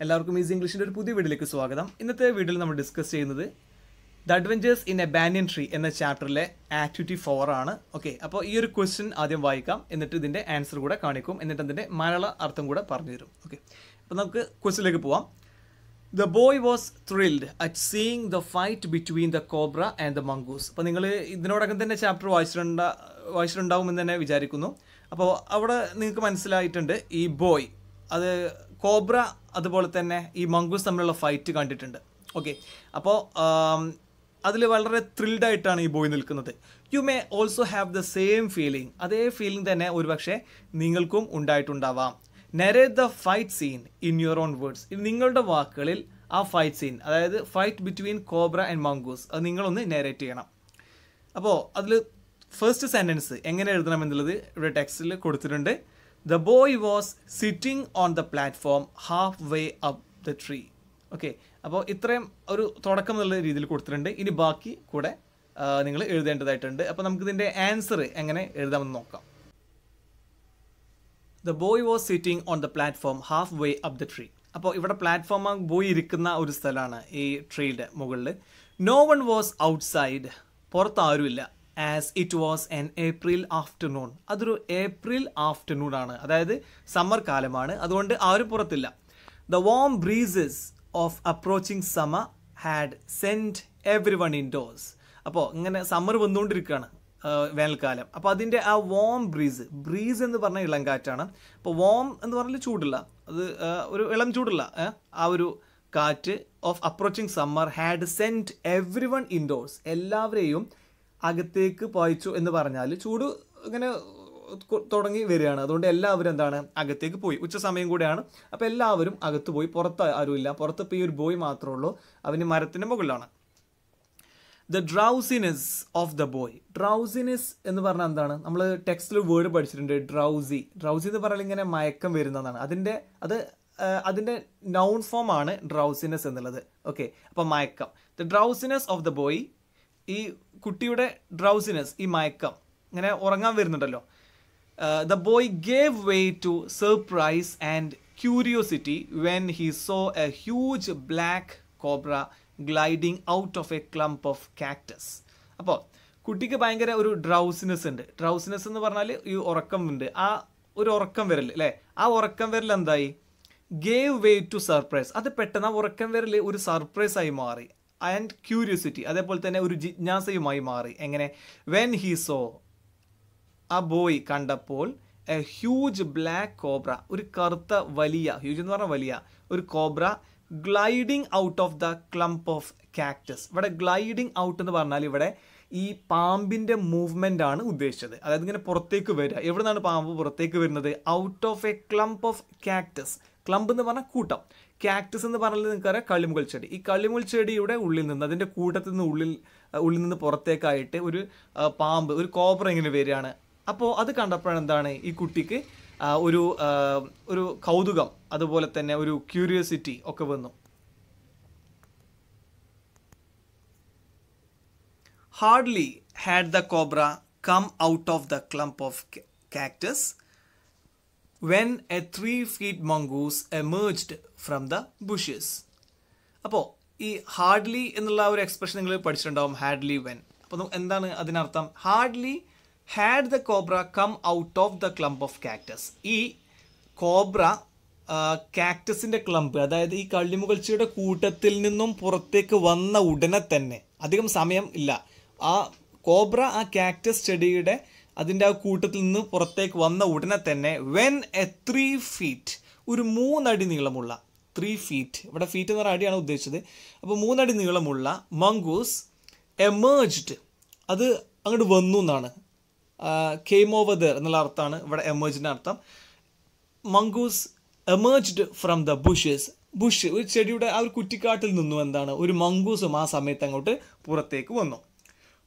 എല്ലാവർക്കും ഈസി ഇംഗ്ലീഷിൻ്റെ ഒരു പുതിയ വീഡിയോയിലേക്ക് സ്വാഗതം. ഇന്നത്തെ വീഡിയോയിൽ നമ്മൾ ഡിസ്കസ് ചെയ്യുന്നത് the adventures in A banyan tree എന്ന ചാപ്റ്ററിലെ ആക്ടിവിറ്റി 4 ആണ്. ഓക്കെ, അപ്പോൾ ഈ ഒരു ക്വസ്റ്റ്യൻ ആദ്യം വായിക്കാം, എന്നിട്ട് ഇതിൻ്റെ ആൻസർ കൂടെ കാണിക്കും, എന്നിട്ട് അതിൻ്റെ മലയാള അർത്ഥം കൂടെ പറഞ്ഞു തരും. ഓക്കെ, അപ്പോൾ നമുക്ക് ക്വസ്റ്റ്യനിലേക്ക് പോവാം. The boy was thrilled at seeing the fight between the cobra and the mongoose. അപ്പോൾ നിങ്ങൾ ഇതിനോടകം തന്നെ ചാപ്റ്റർ വായിച്ചിട്ടുണ്ടാവുമെന്ന് തന്നെ വിചാരിക്കുന്നു. അപ്പോൾ അവിടെ നിങ്ങൾക്ക് മനസ്സിലായിട്ടുണ്ട് ഈ ബോയ് അത് കോബ്ര അതുപോലെ തന്നെ ഈ മംഗൂസ് തമ്മിലുള്ള ഫൈറ്റ് കണ്ടിട്ടുണ്ട്. ഓക്കെ, അപ്പോൾ അതിൽ വളരെ ത്രിൽഡായിട്ടാണ് ഈ ബോയ് നിൽക്കുന്നത്. You may also have the same feeling. അതേ ഫീലിംഗ് തന്നെ ഒരുപക്ഷെ നിങ്ങൾക്കും ഉണ്ടായിട്ടുണ്ടാവാം. Narrate the fight scene in your own words. നിങ്ങളുടെ വാക്കുകളിൽ ആ ഫൈറ്റ് സീൻ, അതായത് fight between cobra and mongoose, അത് നിങ്ങളൊന്ന് നരേറ്റ് ചെയ്യണം. അപ്പോൾ അതിൽ ഫസ്റ്റ് സെൻറ്റൻസ് എങ്ങനെ എഴുതണം എന്നുള്ളത് ഇവിടെ ടെക്സ്റ്റിൽ കൊടുത്തിട്ടുണ്ട്. The boy was sitting on the platform half way up the tree. Okay, അപ്പോൾ ഇത്രയും ഒരു തുടക്കം എന്നുള്ള രീതിയിൽ കൊടുത്തിട്ടുണ്ട്. ഇനി ബാക്കി കൂടെ നിങ്ങൾ എഴുതേണ്ടതായിട്ടുണ്ട്. അപ്പോൾ നമുക്കിതിൻ്റെ ആൻസർ എങ്ങനെ എഴുതാമെന്ന് നോക്കാം. The boy was sitting on the platform half way up the tree. അപ്പോൾ ഇവിടെ പ്ലാറ്റ്ഫോം ബോയ് ഇരിക്കുന്ന ഒരു സ്ഥലമാണ് ഈ ട്രീയുടെ മുകളിൽ. No one was outside. പുറത്ത് ആരുമില്ല. As it was an April afternoon. അതൊരു ഏപ്രിൽ ആഫ്റ്റർനൂൺ ആണ്, അതായത് സമ്മർ കാലമാണ്, അതുകൊണ്ട് ആരും പുറത്തില്ല. The warm breezes of approaching summer had sent everyone indoors. അപ്പോൾ ഇങ്ങനെ സമ്മർ വന്നുകൊണ്ടിരിക്കുകയാണ്, വേനൽക്കാലം. അപ്പോൾ അതിൻ്റെ ആ വാം ബ്രീസ് എന്ന് പറഞ്ഞാൽ ഇളം കാറ്റാണ്. അപ്പോൾ വാം എന്ന് പറഞ്ഞാൽ ചൂടുള്ള, അത് ഒരു ഇളം ചൂടുള്ള ആ ഒരു കാറ്റ് of approaching summer had sent everyone indoors. എല്ലാവരെയും അകത്തേക്ക് പായിച്ചു എന്ന് പറഞ്ഞാൽ ചൂട് ഇങ്ങനെ തുടങ്ങി വരികയാണ്, അതുകൊണ്ട് എല്ലാവരും എന്താണ് അകത്തേക്ക് പോയി. ഉച്ച സമയം കൂടെയാണ്, അപ്പോൾ എല്ലാവരും അകത്ത് പോയി. പുറത്ത് ആരുമില്ല. പുറത്ത് ഇപ്പോൾ ഈ ഒരു ബോയ് മാത്രമേ ഉള്ളൂ. അവന് മരത്തിൻ്റെ മുകളിലാണ്. The drowsiness of the boy. Drowsiness എന്ന് പറഞ്ഞാൽ എന്താണ്? നമ്മൾ ടെക്സ്റ്റിൽ വേർഡ് പഠിച്ചിട്ടുണ്ട്, ഡ്രൗസി എന്ന് പറഞ്ഞാൽ ഇങ്ങനെ മയക്കം വരുന്നതാണ്. അതിൻ്റെ നൗൺ ഫോം ആണ് ഡ്രൗസിനെസ് എന്നുള്ളത്. ഓക്കെ, അപ്പോൾ മയക്കം. The drowsiness of the boy, ഈ കുട്ടിയുടെ ഡ്രൗസിനെസ്, ഈ മയക്കം, ഇങ്ങനെ ഉറങ്ങാൻ വരുന്നുണ്ടല്ലോ. The boy gave way to surprise and curiosity when he saw a huge black cobra gliding out of a clump of cactus. അപ്പോൾ കുട്ടിക്ക് ഭയങ്കര ഒരു ഡ്രൗസിനെസ് ഉണ്ട്. ഡ്രൗസിനെസ് എന്ന് പറഞ്ഞാൽ ഈ ഉറക്കം ഉണ്ട്, ആ ഒരു ഉറക്കം വരൽ അല്ലേ. ആ ഉറക്കം വരൽ എന്തായി? Gave way to surprise. അത് പെട്ടെന്ന് ആ ഉറക്കം വരൽ ഒരു സർപ്രൈസ് ആയി മാറി. ആൻഡ് ക്യൂരിയോസിറ്റി, അതേപോലെ തന്നെ ഒരു ജിജ്ഞാസയുമായി മാറി. എങ്ങനെ? വെൻ ഹി സോ, ആ ബോയ് കണ്ടപ്പോൾ, എ ഹ്യൂജ് ബ്ലാക്ക് കോബ്ര, ഒരു കറുത്ത വലിയ, ഹ്യൂജ് എന്ന് പറഞ്ഞാൽ വലിയ ഒരു cobra, gliding out of the clump of cactus. ഇവിടെ ഗ്ലൈഡിങ് ഔട്ട് എന്ന് പറഞ്ഞാൽ ഇവിടെ ഈ പാമ്പിൻ്റെ മൂവ്മെൻ്റ് ആണ് ഉദ്ദേശിച്ചത്. അതായത് ഇങ്ങനെ പുറത്തേക്ക് വരിക. എവിടെ നിന്നാണ് പാമ്പ് പുറത്തേക്ക് വരുന്നത്? Out of a clump of cactus. Clump എന്ന് പറഞ്ഞാൽ കൂട്ടം, കാക്ടസ് എന്ന് പറഞ്ഞാൽ നിങ്ങൾക്കറിയാം കള്ളിമുകൾ ചെടി. ഈ കള്ളിമുൾ ചെടിയുടെ ഉള്ളിൽ നിന്ന്, അതിൻ്റെ കൂട്ടത്തിൽ നിന്ന് ഉള്ളിൽ നിന്ന് പുറത്തേക്കായിട്ട് ഒരു പാമ്പ്, ഒരു കോബ്ര ഇങ്ങനെ വരികയാണ്. അപ്പോൾ അത് കണ്ടപ്പോഴാണ് എന്താണ് ഈ കുട്ടിക്ക് ഒരു കൗതുകം, അതുപോലെ തന്നെ ഒരു ക്യൂരിയോസിറ്റി ഒക്കെ വന്നു. Hardly had the cobra come out of the clump of cactus when a 3 feet mongoose emerged from the bushes. അപ്പോൾ ഈ ഹാർഡ്ലി എന്നുള്ള ഒരു എക്സ്പ്രഷൻ നിങ്ങൾ പഠിച്ചിട്ടുണ്ടാവും, ഹാർഡ്ലി വെൻ. അപ്പോൾ എന്താണ് അതിനർത്ഥം? Hardly had the cobra come out of the clump of cactus. ഈ cobra കാക്ടസിൻ്റെ ക്ലംപ്, അതായത് ഈ കള്ളിമുകൾച്ചയുടെ കൂട്ടത്തിൽ നിന്നും പുറത്തേക്ക് വന്ന ഉടനെ തന്നെ, അധികം സമയം ഇല്ല, ആ കോബ്ര ആ കാക്ടസ് ചെടിയുടെ അതിൻ്റെ ആ കൂട്ടത്തിൽ നിന്ന് പുറത്തേക്ക് വന്ന ഉടനെ തന്നെ, വെൻ എ 3 feet, ഒരു 3 അടി നീളമുള്ള, 3 feet, ഇവിടെ ഫീറ്റ് എന്ന് പറഞ്ഞ അടിയാണ് ഉദ്ദേശിച്ചത്. അപ്പോൾ 3 അടി നീളമുള്ള മംഗൂസ് എമേർജ്ഡ്, അത് അങ്ങോട്ട് വന്നു എന്നാണ്. കെയിം ഓവർ ദർ എന്നുള്ള അർത്ഥമാണ് ഇവിടെ എമേർജിൻ്റെ അർത്ഥം. Mongoose emerged from the bushes. Bush, ഒരു ചെടിയുടെ ആ ഒരു കുറ്റിക്കാട്ടിൽ നിന്നും എന്താണ് ഒരു മംഗൂസും ആ സമയത്ത് അങ്ങോട്ട് പുറത്തേക്ക് വന്നു.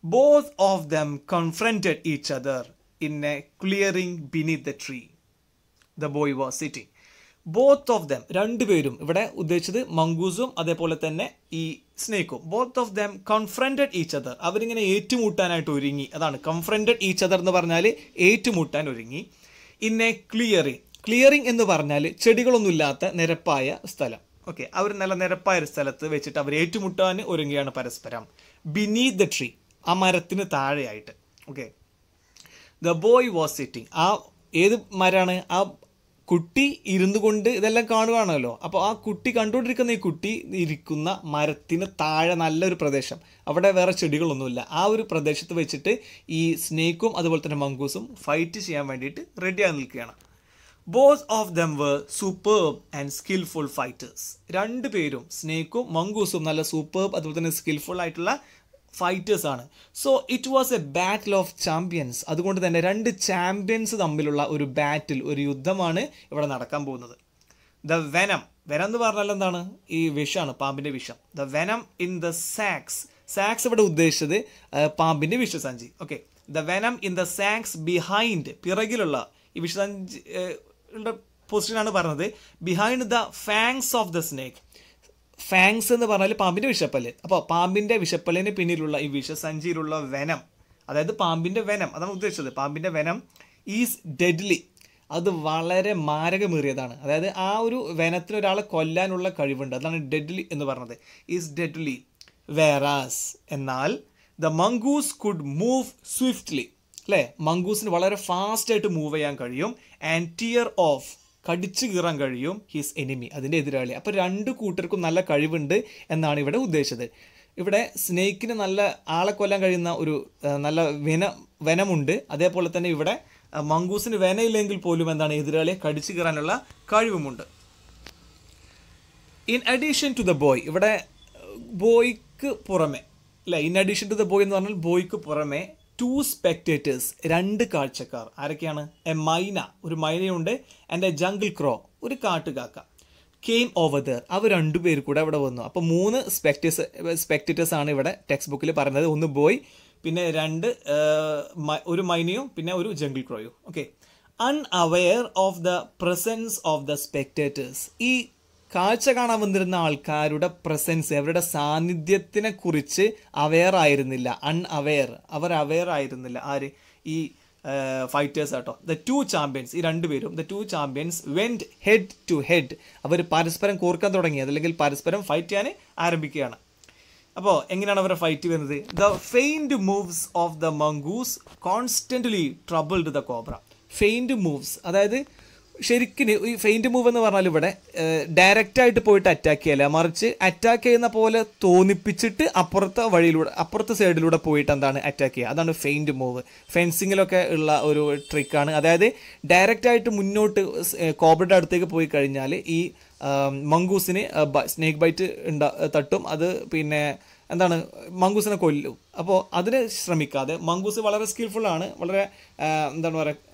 Both of them confronted each other in a clearing beneath the tree the boy was sitting. Both of them, രണ്ടുപേരും, ഇവിടെ ഉദ്ദേശിച്ചത് മംഗൂസും അതേപോലെ തന്നെ ഈ സ്നേക്കും. Both of them confronted each other. അവരിങ്ങനെ ഏറ്റുമുട്ടാനായിട്ട് ഒരുങ്ങി. അതാണ് confronted each other എന്ന് പറഞ്ഞാൽ ഏറ്റുമുട്ടാൻ ഒരുങ്ങി. In a clearing. ക്ലിയറിംഗ് എന്ന് പറഞ്ഞാൽ ചെടികളൊന്നുമില്ലാത്ത നിരപ്പായ സ്ഥലം. ഓക്കെ, അവർ നല്ല നിരപ്പായ ഒരു സ്ഥലത്ത് വെച്ചിട്ട് അവർ ഏറ്റുമുട്ടാൻ ഒരുങ്ങുകയാണ് പരസ്പരം. ബിനീത് ദ ട്രീ, ആ മരത്തിന് താഴെയായിട്ട്. Okay, the boy was sitting, ആ ഏത് മരമാണ്, ആ കുട്ടി ഇരുന്നു കൊണ്ട് ഇതെല്ലാം കാണുകയാണല്ലോ. അപ്പോൾ ആ കുട്ടി കണ്ടുകൊണ്ടിരിക്കുന്ന ഈ കുട്ടി ഇരിക്കുന്ന മരത്തിന് താഴെ നല്ലൊരു പ്രദേശം, അവിടെ വേറെ ചെടികളൊന്നുമില്ല. ആ ഒരു പ്രദേശത്ത് വെച്ചിട്ട് ഈ സ്നേക്കും അതുപോലെ തന്നെ മംഗൂസും ഫൈറ്റ് ചെയ്യാൻ വേണ്ടിയിട്ട് റെഡിയായി നിൽക്കുകയാണ്. Both of them were superb and skilful fighters. രണ്ടുപേരും സ്നേക്കും മംഗൂസും നല്ല സൂപ്പർബ് അതുപോലെ തന്നെ സ്കിൽഫുൾ ആയിട്ടുള്ള ഫൈറ്റേഴ്സ് ആണ്. So it was A battle of champions. അതുകൊണ്ട് തന്നെ രണ്ട് ചാമ്പ്യൻസ് തമ്മിലുള്ള ഒരു ബാറ്റിൽ, ഒരു യുദ്ധമാണ് ഇവിടെ നടക്കാൻ പോകുന്നത്. ദ വെനം, വെനം എന്ന് പറഞ്ഞാൽ എന്താണ്, ഈ വിഷമാണ്, പാമ്പിൻ്റെ വിഷം. The venom in the sacs, sacs ഇവിടെ ഉദ്ദേശിച്ചത് പാമ്പിൻ്റെ വിഷസഞ്ചി. Okay, the venom in the sacs behind, പിറകിലുള്ള ഈ വിഷസഞ്ചി പൊസിഷനാണ് പറഞ്ഞത്. Behind the fangs of the snake. Fangs എന്ന് പറഞ്ഞാൽ പാമ്പിൻ്റെ വിഷപ്പല്ല്. അപ്പോൾ പാമ്പിൻ്റെ വിഷപ്പല്ലിന് പിന്നിലുള്ള ഈ വിഷസഞ്ചിയിലുള്ള വെനം, അതായത് പാമ്പിൻ്റെ വെനം, അതാണ് ഉദ്ദേശിച്ചത്. പാമ്പിൻ്റെ വെനം ഈസ് ഡെഡ്ലി, അത് വളരെ മാരകമേറിയതാണ്. അതായത് ആ ഒരു വെനത്തിന് ഒരാളെ കൊല്ലാനുള്ള കഴിവുണ്ട്, അതാണ് ഡെഡ്ലി എന്ന് പറഞ്ഞത്. Is deadly. വേറാസ്, എന്നാൽ the mongoose could move swiftly, അല്ലേ, മംഗൂസിന് വളരെ ഫാസ്റ്റായിട്ട് മൂവ് ചെയ്യാൻ കഴിയും. ആൻഡ് ടിയർ ഓഫ്, കടിച്ചു കീറാൻ കഴിയും ഹിസ് എനിമി, അതിൻ്റെ എതിരാളി. അപ്പോൾ രണ്ട് കൂട്ടർക്കും നല്ല കഴിവുണ്ട് എന്നാണ് ഇവിടെ ഉദ്ദേശിച്ചത്. ഇവിടെ സ്നേക്കിന് നല്ല ആളെ കൊല്ലാൻ കഴിയുന്ന ഒരു നല്ല വെനമുണ്ട്. അതേപോലെ തന്നെ ഇവിടെ മംഗൂസിന് വെനയില്ലെങ്കിൽ പോലും എന്താണ്, എതിരാളിയെ കടിച്ചു കീറാനുള്ള കഴിവുമുണ്ട്. In addition to the boy, ഇവിടെ ബോയ്ക്ക് പുറമെ, അല്ലേ, in addition to the boy എന്ന് പറഞ്ഞാൽ ബോയ്ക്ക് പുറമെ ടു സ്പെക്ടേറ്റേഴ്സ്, രണ്ട് കാഴ്ചക്കാർ. ആരൊക്കെയാണ്? എ മൈന, ഒരു മൈനയുണ്ട്. ആൻഡ് എ ജംഗിൾ ക്രോ, ഒരു കാട്ടുകാക്ക. കെയിം ഓവർ ദർ, അവർ രണ്ടുപേർ കൂടെ അവിടെ വന്നു. അപ്പോൾ മൂന്ന് സ്പെക്ടേറ്റേഴ്സ് ആണ് ഇവിടെ ടെക്സ്റ്റ് ബുക്കിൽ പറയുന്നത്. ഒന്ന് ബോയ്, പിന്നെ ഒരു മൈനയും പിന്നെ ഒരു ജംഗിൾ ക്രോയും. Okay, unaware of the presence of the spectators, ഈ കാഴ്ച കാണാൻ വന്നിരുന്ന ആൾക്കാരുടെ പ്രസൻസ്, അവരുടെ സാന്നിധ്യത്തിനെ കുറിച്ച് അവെയർ ആയിരുന്നില്ല. അൺഅവെയർ, അവർ അവെയർ ആയിരുന്നില്ല. ആര്? ഈ ഫൈറ്റേഴ്സ് ആട്ടോ. ദ ടു ചാമ്പ്യൻസ്, ഈ രണ്ടുപേരും, the two champions went head to head, അവർ പരസ്പരം കോർക്കാൻ തുടങ്ങി, അതല്ലെങ്കിൽ പരസ്പരം ഫൈറ്റ് ചെയ്യാൻ ആരംഭിക്കുകയാണ്. അപ്പോൾ എങ്ങനെയാണ് അവരുടെ ഫൈറ്റ് വരുന്നത്? The feigned moves of the mongoose constantly troubled the cobra. Feigned moves, അതായത് ശരിക്കും ഈ ഫെയിൻറ്റ് മൂവ് എന്ന് പറഞ്ഞാൽ ഇവിടെ ഡയറക്റ്റായിട്ട് പോയിട്ട് അറ്റാക്ക് ചെയ്യല്ല, മറിച്ച് അറ്റാക്ക് ചെയ്യുന്ന പോലെ തോന്നിപ്പിച്ചിട്ട് അപ്പുറത്തെ സൈഡിലൂടെ പോയിട്ട് എന്താണ് അറ്റാക്ക് ചെയ്യുക. അതാണ് ഫെയിൻറ്റ് മൂവ്. ഫെൻസിങ്ങിലൊക്കെ ഉള്ള ഒരു ട്രിക്കാണ്. അതായത് ഡയറക്റ്റായിട്ട് മുന്നോട്ട് കോബ്രയുടെ അടുത്തേക്ക് പോയി കഴിഞ്ഞാൽ ഈ മംഗൂസിന് സ്നേക്ക് ബൈറ്റ് തട്ടും, അത് പിന്നെ എന്താണ് മംഗൂസിനെ കൊല്ലും. അപ്പോൾ അതിന് ശ്രമിക്കാതെ, മംഗൂസ് വളരെ സ്കിൽഫുള്ളാണ്, വളരെ എന്താണ് പറയുക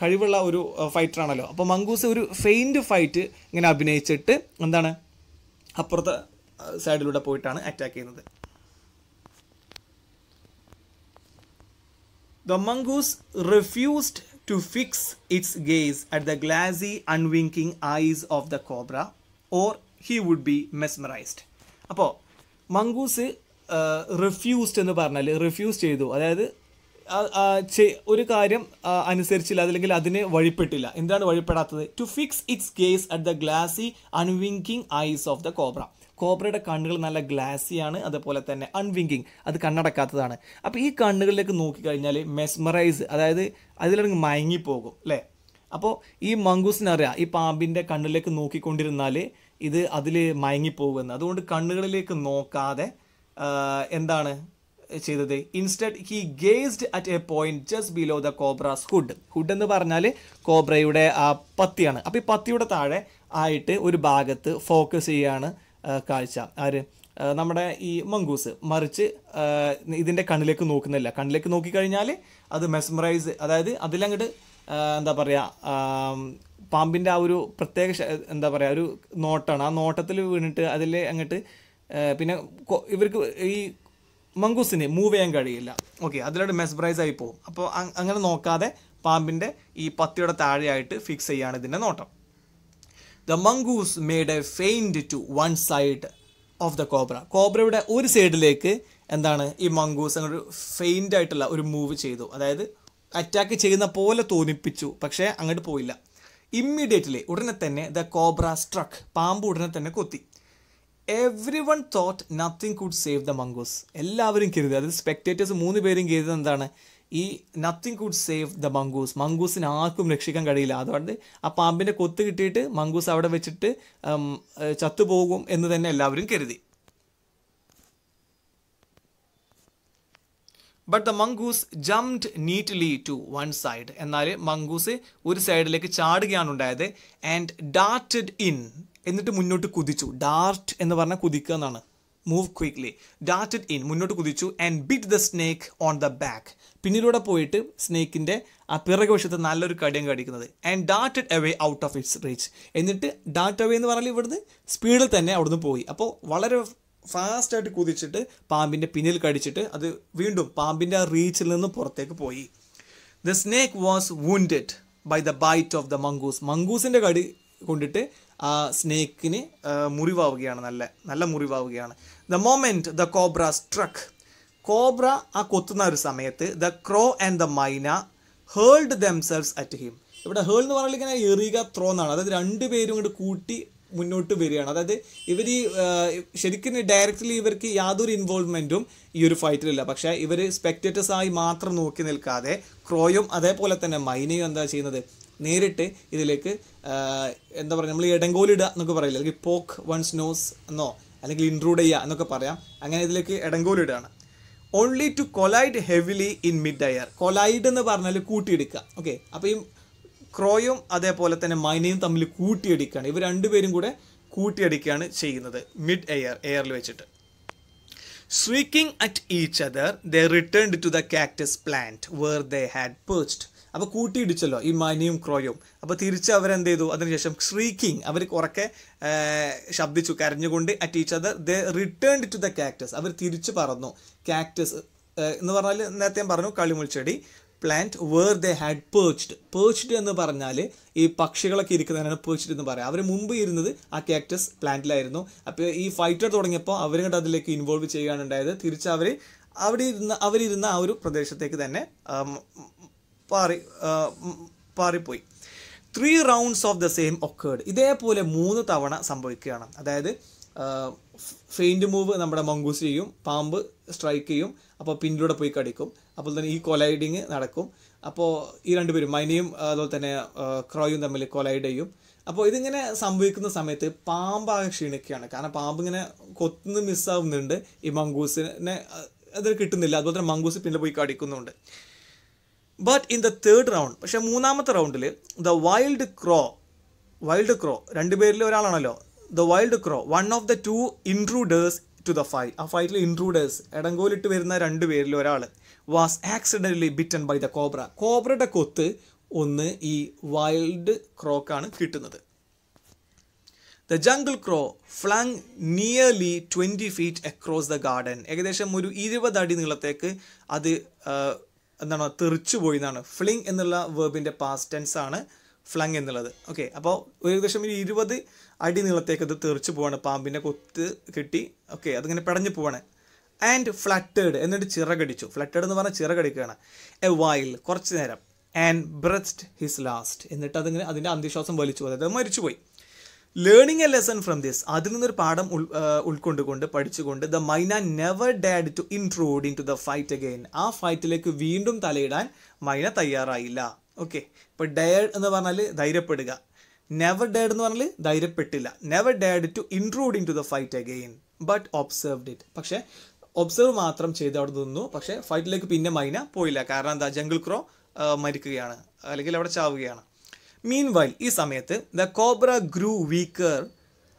കഴിവുള്ള ഒരു ഫൈറ്ററാണല്ലോ. അപ്പോൾ മംഗൂസ് ഒരു ഫെയിൻറ്റ് ഫൈറ്റ് ഇങ്ങനെ അഭിനയിച്ചിട്ട് എന്താണ് അപ്പുറത്തെ സൈഡിലൂടെ പോയിട്ടാണ് അറ്റാക്ക് ചെയ്യുന്നത്. The mongoose refused to fix its gaze at the glassy, unwinking eyes of the cobra, or he would be mesmerized. അപ്പോൾ മംഗൂസ് റിഫ്യൂസ്ഡ് എന്ന് പറഞ്ഞാൽ റിഫ്യൂസ് ചെയ്തു, അതായത് ഒരു കാര്യം അനുസരിച്ചില്ല, അതല്ലെങ്കിൽ അതിന് വഴിപ്പെട്ടില്ല. എന്താണ് വഴിപ്പെടാത്തത്? To fix its gaze at the glassy unwinking eyes of the cobra. കോബ്രയുടെ കണ്ണുകൾ നല്ല ഗ്ലാസിയാണ്, അതുപോലെ തന്നെ അൺവിങ്കിങ്, അത് കണ്ണടക്കാത്തതാണ്. അപ്പോൾ ഈ കണ്ണുകളിലേക്ക് നോക്കിക്കഴിഞ്ഞാൽ മെസ്മറൈസ്, അതായത് അതിലങ്ങ് മയങ്ങിപ്പോകും, അല്ലേ? അപ്പോൾ ഈ മംഗൂസിനറിയാം ഈ പാമ്പിൻ്റെ കണ്ണിലേക്ക് നോക്കിക്കൊണ്ടിരുന്നാൽ ഇത് അതിൽ മയങ്ങിപ്പോകുമെന്ന്. അതുകൊണ്ട് കണ്ണുകളിലേക്ക് നോക്കാതെ എന്താണ് ചെയ്തത്? Instead he gazed at A point just below the cobras hood. Hood എന്ന് പറഞ്ഞാൽ കോബ്രയുടെ ആ പത്തിയാണ്. അപ്പോൾ ഈ പത്തിയുടെ താഴെ ആയിട്ട് ഒരു ഭാഗത്ത് ഫോക്കസ് ചെയ്യാണ് കാഴ്ച. ആര്? നമ്മുടെ ഈ മംഗൂസ്. മറിച്ച് ഇതിൻ്റെ കണ്ണിലേക്ക് നോക്കുന്നില്ല. കണ്ണിലേക്ക് നോക്കിക്കഴിഞ്ഞാൽ അത് മെസ്മറൈസ്, അതായത് അതിലങ്ങോട്ട് എന്താ പറയുക, പാമ്പിൻ്റെ ആ ഒരു പ്രത്യേക എന്താ പറയുക ഒരു നോട്ടാണ്. ആ നോട്ടത്തിൽ വീണിട്ട് അതിൽ അങ്ങോട്ട് പിന്നെ ഇവർക്ക് ഈ മംഗൂസിന് മൂവ് ചെയ്യാൻ കഴിയില്ല. ഓക്കെ, അതിലോട്ട് മെസ്മറൈസ് ആയി പോകും. അപ്പോൾ അങ്ങനെ നോക്കാതെ പാമ്പിൻ്റെ ഈ പത്തിയുടെ താഴെയായിട്ട് ഫിക്സ് ചെയ്യാണ് ഇതിൻ്റെ നോട്ടം. The mongoose made a feint to one side of the cobra. കോബ്രയുടെ ഒരു സൈഡിലേക്ക് എന്താണ് ഈ മംഗൂസ് അങ്ങോട്ട് ഫെയിൻ്റ് ആയിട്ടുള്ള ഒരു മൂവ് ചെയ്തു, അതായത് അറ്റാക്ക് ചെയ്യുന്ന പോലെ തോന്നിപ്പിച്ചു, പക്ഷേ അങ്ങോട്ട് പോയില്ല. ഇമ്മീഡിയറ്റ്ലി ഉടനെ തന്നെ ദ കോബ്ര സ്ട്രക്ക്, പാമ്പ് ഉടനെ തന്നെ കൊത്തി. Everyone thought nothing could save the mongoose. എല്ലാവരും കരുതി, അതായത് സ്പെക്ടേറ്റേഴ്സ് 3 പേരും കരുതി എന്താണ്, ഈ nothing could save the mongoose, മംഗൂസിന് ആർക്കും രക്ഷിക്കാൻ കഴിയില്ല, അതുകൊണ്ട് ആ പാമ്പിൻ്റെ കൊത്ത് കിട്ടിയിട്ട് മംഗൂസ് അവിടെ വെച്ചിട്ട് ചത്തുപോകും എന്ന് തന്നെ എല്ലാവരും കരുതി. But the mongoose jumped neatly to one side. എന്നാൽ മംഗൂസ് ഒരു സൈഡിലേക്ക് ചാടുകയാണ് ഉണ്ടായത്. ആൻഡ് ഡാർട്ടഡ് ഇൻ, എന്നിട്ട് മുന്നോട്ട് കുതിച്ചു. ഡാർട്ട് എന്ന് പറഞ്ഞാൽ കുതിക്കുക എന്നാണ്. Move quickly. ഡാർട്ടഡ് ഇൻ, മുന്നോട്ട് കുതിച്ചു. And bit the snake on the back, പിന്നിലൂടെ പോയിട്ട് സ്നേക്കിൻ്റെ ആ പിറകു വശത്ത് നല്ലൊരു കടിയം കടിക്കുന്നത്. And darted away out of its reach, എന്നിട്ട് ഡാർട്ട് അവേ എന്ന് പറഞ്ഞാൽ ഇവിടുന്ന് സ്പീഡിൽ തന്നെ അവിടുന്ന് പോയി. അപ്പോൾ വളരെ ഫാസ്റ്റായിട്ട് കുതിച്ചിട്ട് പാമ്പിൻ്റെ പിന്നിൽ കടിച്ചിട്ട് അത് വീണ്ടും പാമ്പിൻ്റെ ആ റീച്ചിൽ നിന്ന് പുറത്തേക്ക് പോയി. The snake was wounded by the bite of the mongoose. മംഗൂസിൻ്റെ കടി കൊണ്ടിട്ട് ആ സ്നേക്കിന് മുറിവാവുകയാണ്, നല്ല മുറിവാവുകയാണ്. The moment the cobra struck, കോബ്ര ആ കൊത്തുന്ന ഒരു സമയത്ത് the crow and the myna hurled themselves at him. ഇവിടെ ഹേൾ എന്ന് പറഞ്ഞാൽ ഇങ്ങനെ എറിയുക, ത്രോ എന്നാണ്. അതായത് 2 പേരും കൂടി കൂട്ടി മുന്നോട്ട് വരികയാണ്. അതായത് ഇവർ ശരിക്കും ഡയറക്റ്റ്ലി ഇവർക്ക് യാതൊരു ഇൻവോൾവ്മെൻറ്റും ഈ ഒരു ഫൈറ്റിലില്ല. പക്ഷേ ഇവർ സ്പെക്ടേറ്റേഴ്സായി മാത്രം നോക്കി നിൽക്കാതെ ക്രോയും അതേപോലെ തന്നെ മൈനയും എന്താ ചെയ്യുന്നത്, നേരിട്ട് ഇതിലേക്ക് എന്താ പറയുക, നമ്മൾ ഇടങ്കോലിടുക എന്നൊക്കെ പറയില്ല, അല്ലെങ്കിൽ പോക്ക് വൺസ് നോസ് എന്നോ അല്ലെങ്കിൽ ഇൻട്രൂഡ് ചെയ്യുക എന്നൊക്കെ പറയാം. അങ്ങനെ ഇതിലേക്ക് ഇടങ്കോലിടുകയാണ്. Only to collide heavily in mid air. Collide എന്ന് പറഞ്ഞാൽ കൂട്ടിയെടുക്കുക. ഓക്കെ, അപ്പോൾ ഈ ക്രോയും അതേപോലെ തന്നെ മൈനയും തമ്മിൽ കൂട്ടിയടിക്കുകയാണ്. ഇവർ 2 പേരും കൂടെ കൂട്ടിയടിക്കുകയാണ് ചെയ്യുന്നത് മിഡ് എയറിൽ വെച്ചിട്ട്. Shrieking at each other, they returned to the cactus plant where they had perched. അപ്പോൾ കൂട്ടിയിടിച്ചല്ലോ ഈ മൈനയും ക്രോയും. അപ്പോൾ തിരിച്ച് അവരെന്ത് ചെയ്തു, അതിനുശേഷം ഷ്രീക്കിങ്, അവർ കുറക്കെ ശബ്ദിച്ചു, കരഞ്ഞുകൊണ്ട്. At each other they returned to the cactus, അവർ തിരിച്ചു പറന്നു. കാക്ടസ് എന്ന് പറഞ്ഞാൽ നേരത്തെ ഞാൻ പറഞ്ഞു കളിമുൾച്ചെടി. Plant where they had perched എന്ന് പറഞ്ഞാൽ ഈ പക്ഷികളൊക്കെ ഇരിക്കുന്നതിനാണ് പേർച്ച്ഡ് എന്ന് പറയാം. അവർ മുമ്പ് ഇരുന്നത് ആ കാക്ടസ് പ്ലാന്റിലായിരുന്നു. അപ്പോൾ ഈ ഫൈറ്റർ തുടങ്ങിയപ്പോൾ അവരും അതിലേക്ക് ഇൻവോൾവ് ചെയ്യുകയാണ് ഉണ്ടായത്. തിരിച്ച് അവരിരുന്ന ആ ഒരു പ്രദേശത്തേക്ക് തന്നെ പാറിപ്പോയി. 3 rounds of the same occurred. ഇതേപോലെ 3 തവണ സംഭവിക്കുകയാണ്. അതായത് ഫെയിൻറ്റ് മൂവ് നമ്മുടെ മംഗൂസ് ചെയ്യും, പാമ്പ് സ്ട്രൈക്ക് ചെയ്യും, അപ്പോൾ പിന്നിലൂടെ പോയി കടിക്കും. അപ്പോൾ തന്നെ ഈ കൊലൈഡിങ് നടക്കും. അപ്പോൾ ഈ 2 പേരും മൈനയും അതുപോലെ തന്നെ ക്രോയും തമ്മിൽ കൊലൈഡ് ചെയ്യും. അപ്പോൾ ഇതിങ്ങനെ സംഭവിക്കുന്ന സമയത്ത് പാമ്പാകെ ക്ഷീണിക്കുകയാണ്. കാരണം പാമ്പ് ഇങ്ങനെ കൊത്തുന്ന മിസ്സാവുന്നുണ്ട്, ഈ മംഗൂസിനെ അത് കിട്ടുന്നില്ല. അതുപോലെ തന്നെ മംഗൂസ് പിന്നെ പോയി കടിക്കുന്നുണ്ട്. But in the 3rd round, പക്ഷേ 3ാമത്തെ റൗണ്ടിൽ ദ വൈൽഡ് ക്രോ 2 പേരിൽ ഒരാളാണല്ലോ, the wild crow, one of the 2 intruders to the fight. ആ ഫൈറ്റിൽ ഇൻട്രൂഡേഴ്സ്, ഇടങ്കോലിട്ട് വരുന്ന 2 പേരിൽ ഒരാൾ was accidentally bitten by the cobra. കോബ്രയുടെ കൊത്ത് ഒന്ന് ഈ വൈൽഡ് ക്രോക്കാണ് കിട്ടുന്നത്. The jungle crow flung nearly 20 feet across the garden. ഏകദേശം ഒരു 20 അടി നീളത്തേക്ക് അത് എന്താണ് തെറിച്ചു പോയി എന്നാണ്. ഫ്ലിങ് എന്നുള്ള വേർബിൻ്റെ പാസ്റ്റ് ടെൻസ് ആണ് ഫ്ലങ് എന്നുള്ളത്. ഓക്കെ, അപ്പോൾ ഏകദേശം ഒരു 20 അടി നീളത്തേക്ക് അത് തെറിച്ചു പോവാണ്. പാമ്പിൻ്റെ കൊത്ത് കിട്ടി. ഓക്കെ, അതിങ്ങനെ പിടഞ്ഞു പോവാണ്. ആൻഡ് ഫ്ലറ്റേഡ്, എന്നിട്ട് ചിറകടിച്ചു. ഫ്ലറ്റേഡ് എന്ന് പറഞ്ഞാൽ ചിറകടിക്കുകയാണ്. എ വൈൽ, കുറച്ച് നേരം. ആൻഡ് ബ്രെത്ത്ഡ് ഹിസ് ലാസ്റ്റ്, എന്നിട്ട് അതിങ്ങനെ അതിൻ്റെ അന്ത്യശ്വാസം വലിച്ചു, അതായത് മരിച്ചുപോയി. Learning a lesson from this, അതിൽ നിന്നൊരു പാഠം ഉൾക്കൊണ്ടുകൊണ്ട് പഠിച്ചുകൊണ്ട് ദ മൈന നെവർ ഡാഡ് to intrude into the fight again. ആ ഫൈറ്റിലേക്ക് വീണ്ടും തലയിടാൻ മൈന തയ്യാറായില്ല. ഓക്കെ, ഇപ്പോൾ ഡേഡ് എന്ന് പറഞ്ഞാൽ ധൈര്യപ്പെടുക, നെവർ ഡാഡ് എന്ന് പറഞ്ഞാൽ ധൈര്യപ്പെട്ടില്ല. നെവർ ഡാഡ് to intrude into the fight again but observed it. പക്ഷേ ഒബ്സർവ് മാത്രം ചെയ്ത് അവിടെ നിന്നു. പക്ഷേ ഫൈറ്റിലേക്ക് പിന്നെ മൈന പോയില്ല. കാരണം എന്താ, ജംഗിൾ ക്രോ മരിക്കുകയാണ്, അല്ലെങ്കിൽ അവിടെ ചാവുകയാണ്. മീൻ വൈൽ, ഈ സമയത്ത് ദ കോബ്ര ഗ്രൂ വീക്കർ.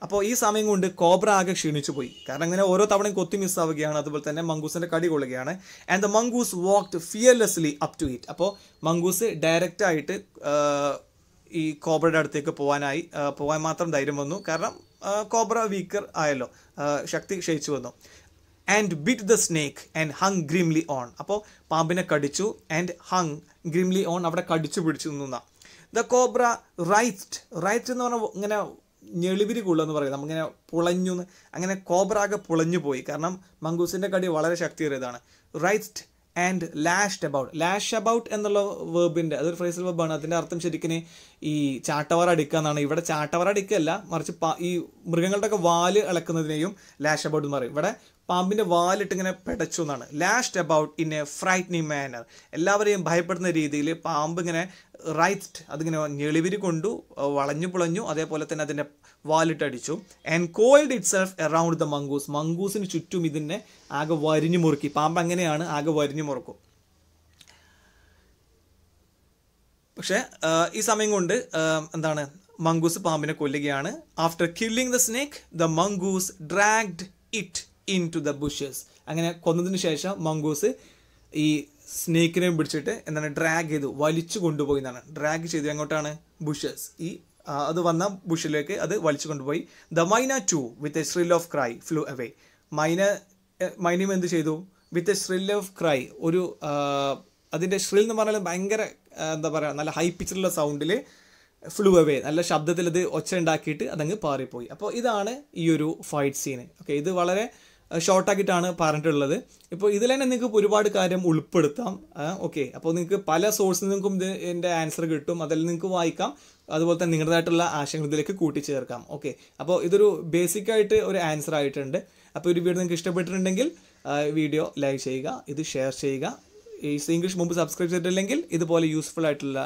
അപ്പോൾ ഈ സമയം കൊണ്ട് കോബ്ര ആകെ ക്ഷീണിച്ചു പോയി. കാരണം ഇങ്ങനെ ഓരോ തവണയും കൊത്തി മിസ്സാവുകയാണ്, അതുപോലെ തന്നെ മംഗൂസിൻ്റെ കടി കൊള്ളുകയാണ്. And the mongoose walked fearlessly up to it. അപ്പോൾ മംഗൂസ് ഡയറക്റ്റായിട്ട് ഈ കോബ്രയുടെ അടുത്തേക്ക് പോകാൻ മാത്രം ധൈര്യം വന്നു. കാരണം കോബ്ര വീക്കർ ആയല്ലോ, ശക്തി ക്ഷയിച്ചു വന്നു. And bit the snake and hung grimly on. അപ്പോൾ പാമ്പിനെ കടിച്ചു. ആൻഡ് ഹങ് ഗ്രിംലി ഓൺ, അവിടെ കടിച്ചു പിടിച്ചു നിന്ന. ദ കോബ്ര റൈറ്റ്ഡ് എന്ന് പറഞ്ഞാൽ ഇങ്ങനെ ഞെളിവിരി കൊള്ളുമെന്ന് പറയും, നമ്മളിങ്ങനെ പുളഞ്ഞു. അങ്ങനെ കോബ്ര ആകെ പുളഞ്ഞു പോയി. കാരണം മംഗൂസിൻ്റെ കടി വളരെ ശക്തിയേറിയതാണ്. റൈറ്റ്ഡ് and lashed about. Lash about എന്നുള്ള വേർബിൻ്റെ അതൊരു ഫ്രേസൽ വെർബാണ്. അതിൻ്റെ അർത്ഥം ശരിക്കും ഈ ചാട്ടവാറ അടിക്കുക എന്നാണ്. ഇവിടെ ചാട്ടവാറ അടിക്കുകയല്ല, മറിച്ച് ഈ മൃഗങ്ങളുടെയൊക്കെ വാല് ഇളക്കുന്നതിനെയും ലാഷ് അബൌട്ട് എന്ന് പറയും. ഇവിടെ പാമ്പിൻ്റെ വാലിട്ട് ഇങ്ങനെ പെടച്ചു എന്നാണ്. Lashed about in a frightening manner. എല്ലാവരെയും ഭയപ്പെടുന്ന രീതിയിൽ പാമ്പ് ഇങ്ങനെ റൈറ്റ്ഡ്, അതിങ്ങനെ ഞെളിവിരി കൊണ്ടു, വളഞ്ഞു പുളഞ്ഞു, അതേപോലെ തന്നെ അതിൻ്റെ വാലിട്ട് അടിച്ചു. And coiled itself around the mongoose. മംഗൂസിന് ചുറ്റും ഇതിനെ ആകെ വരിഞ്ഞു മുറുക്കി. പാമ്പ് അങ്ങനെയാണ്, ആകെ വരിഞ്ഞു മുറുക്കും. പക്ഷേ ഈ സമയം കൊണ്ട് എന്താണ്, മംഗൂസ് പാമ്പിനെ കൊല്ലുകയാണ്. After killing the snake the mongoose dragged it into the bushes. അങ്ങനെ കൊന്നതിന് ശേഷം മംഗൂസ് ഈ സ്നേക്കിനെ പിടിച്ചിട്ട് എന്താണ് ഡ്രാഗ് ചെയ്തു, വലിച്ചു കൊണ്ടുപോയി എന്നാണ്. ഡ്രാഗ് ചെയ്തു എങ്ങോട്ടാണ്? ബുഷസ്. ഈ അത് വന്ന ബുഷിലേക്ക് അത് വലിച്ചു കൊണ്ടുപോയി. The myna too with a shrill of cry flew away. മൈനയും എന്ത് ചെയ്തു? With a shrill of cry, ഒരു അതിൻ്റെ ഷ്രിൽ എന്ന് പറഞ്ഞാൽ ഭയങ്കര എന്താ പറയുക, നല്ല ഹൈ പിച്ചിലുള്ള സൗണ്ടിൽ ഫ്ലൂ അവേ, നല്ല ശബ്ദത്തിൽ അത് ഒച്ച ഉണ്ടാക്കിയിട്ട് അതങ്ങ് പാറിപ്പോയി. അപ്പോൾ ഇതാണ് ഈ ഒരു ഫൈറ്റ് സീന്. ഓക്കെ, ഇത് വളരെ ഷോർട്ടാക്കിയിട്ടാണ് പറഞ്ഞിട്ടുള്ളത്. ഇപ്പോൾ ഇതിൽ തന്നെ നിങ്ങൾക്ക് ഒരുപാട് കാര്യം ഉൾപ്പെടുത്താം. ഓക്കെ, അപ്പോൾ നിങ്ങൾക്ക് പല സോഴ്സിൽ നിന്നും ഇതിൻ്റെ ആൻസർ കിട്ടും, അതിൽ നിങ്ങൾക്ക് വായിക്കാം. അതുപോലെ തന്നെ നിങ്ങളുടേതായിട്ടുള്ള ആശയങ്ങൾ ഇതിലേക്ക് കൂട്ടിച്ചേർക്കാം. ഓക്കെ, അപ്പോൾ ഇതൊരു ബേസിക്കായിട്ട് ഒരു ആൻസർ ആയിട്ടുണ്ട്. അപ്പോൾ ഒരു വീഡിയോ നിങ്ങൾക്ക് ഇഷ്ടപ്പെട്ടിട്ടുണ്ടെങ്കിൽ വീഡിയോ ലൈക്ക് ചെയ്യുക, ഇത് ഷെയർ ചെയ്യുക. ഈ ഇംഗ്ലീഷ് മുമ്പ് സബ്സ്ക്രൈബ് ചെയ്തിട്ടില്ലെങ്കിൽ ഇതുപോലെ യൂസ്ഫുൾ ആയിട്ടുള്ള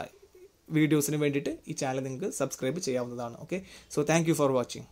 വീഡിയോസിന് വേണ്ടിയിട്ട് ഈ ചാനൽ നിങ്ങൾക്ക് സബ്സ്ക്രൈബ് ചെയ്യാവുന്നതാണ്. Okay, so thank you for watching.